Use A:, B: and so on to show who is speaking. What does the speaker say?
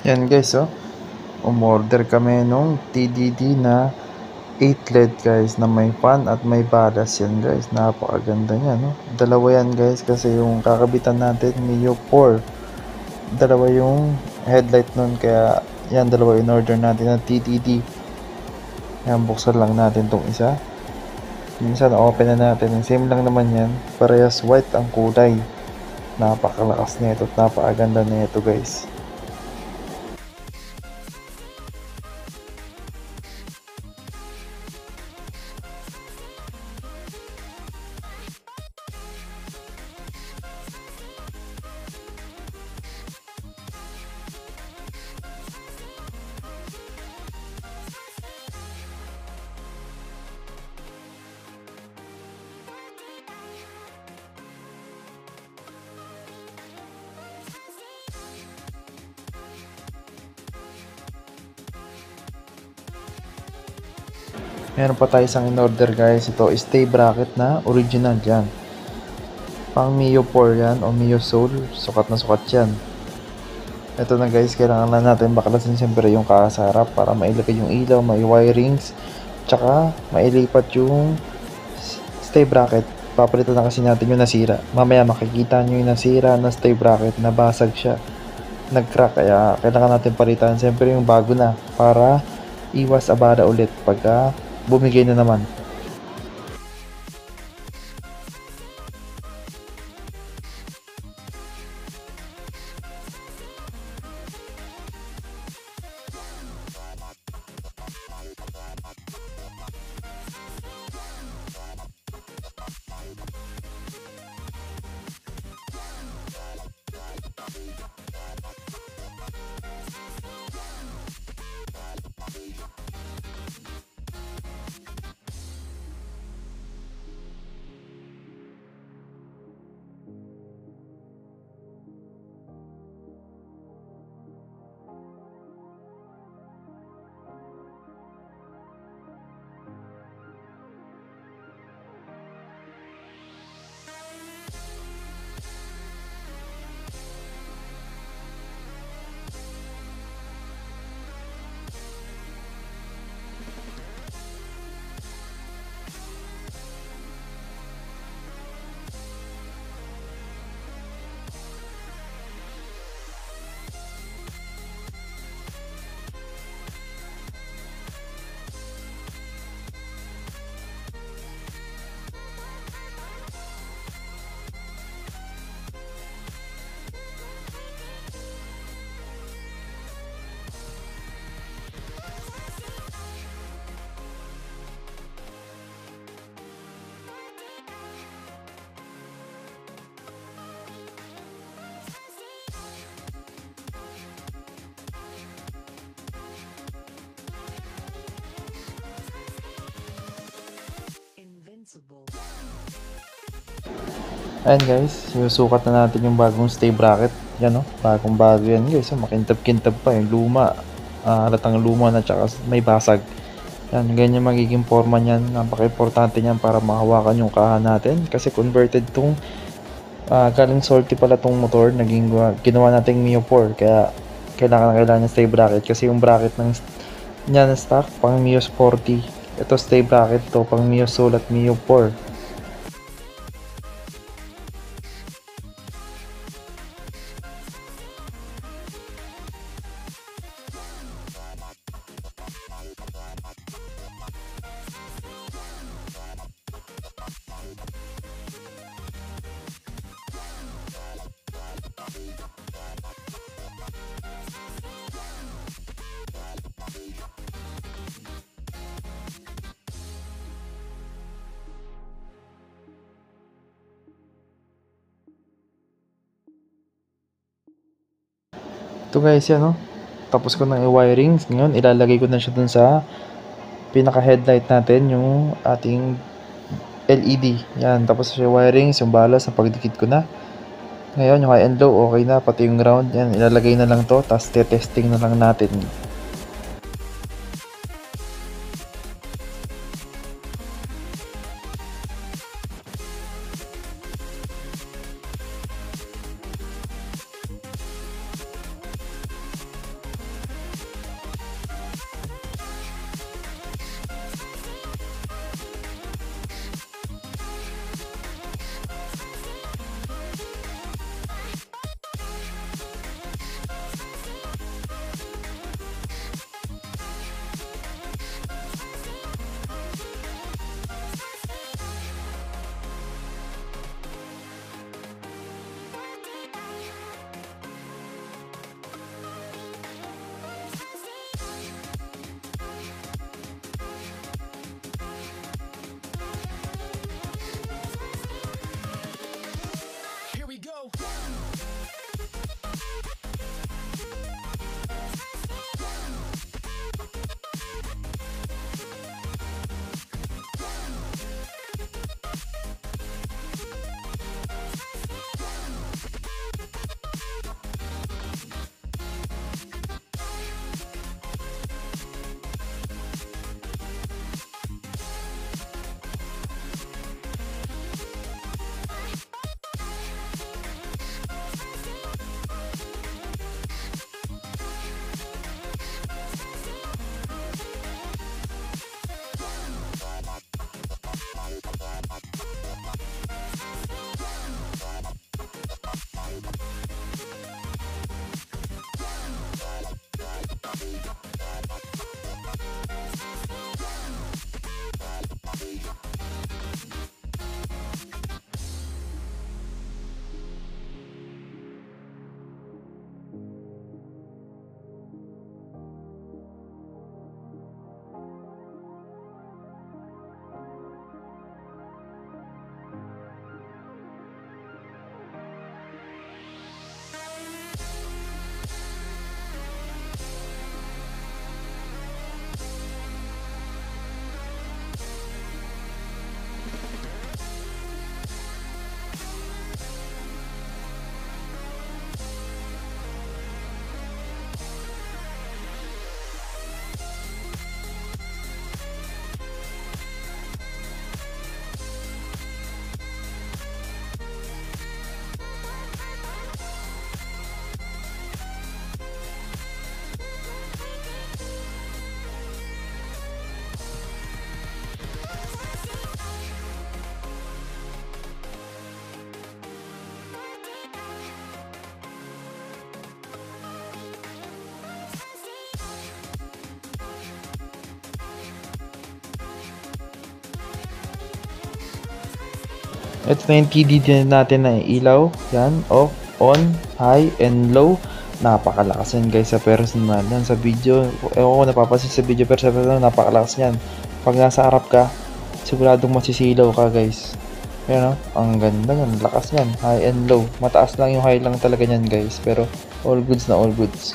A: Yan guys, oh. Umorder kami nung TDD na 8 LED guys na may fan at may balas yan guys. Napakaganda niya, no? Dalawa yan guys kasi yung kakabitan natin Mio 4. Dalawa yung headlight nun kaya yan dalawa in order natin na TDD. Yan, buksan lang natin tong isa. Minsan open na natin. Same lang naman yan. Parehas white ang kulay. Napakalakas nito at napakaganda nito guys. Meron pa tayo isang in-order guys. Ito, stay bracket na original yan. Pang Mio 4 yan o Mio Soul. Sukat na sukat yan. Ito na guys, kailangan lang natin baklasin siyempre yung kakasarap para mailagay yung ilaw, may wirings, tsaka mailipat yung stay bracket. Papalitan na kasi natin yung nasira. Mamaya makikita nyo yung nasira na stay bracket, nabasag siya, nag-crack, kaya kailangan natin palitan siyempre yung bago na para iwas abala ulit pagka bumigay na naman. Ayan guys, susukat na natin yung bagong stay bracket. Yan, oh, bagong bago yan guys. Oh, makintab-kintab pa yung luma. Halatang luma na tsaka may basag. Yan, ganyan magiging forma niyan. Napaka-importante niyan para mahawakan yung kaha natin. Kasi converted tong galing salty pala tong motor. Naging ginawa nating Mio 4. Kaya kailangan ng stay bracket. Kasi yung bracket ng niya na stock pang Mio Sporty. Ito stay bracket to pang Mio Soul at Mio 4. Ito guys, yan, oh. Tapos ko ng i-wiring. Ngayon, ilalagay ko na siya dun sa pinaka-headlight natin, yung ating LED. Yan, tapos siya wirings, yung balas, na pagdikit ko na. Ngayon, yung high and low, okay na. Pati yung ground, yan, ilalagay na lang to. Tapos, testing na lang natin. Ito na yung TDD natin na ilaw. Yan, off, on, high, and low. Napakalakas yan guys sa personal. Yan sa video. Ewan ko napapansin sa video pero sa personal napakalakas yan. Pag nasa harap ka, siguradong masisilaw ka guys. Yan o, ang ganda yan. Lakas yan. High and low. Mataas lang yung high lang talaga yan guys. Pero all goods na all goods.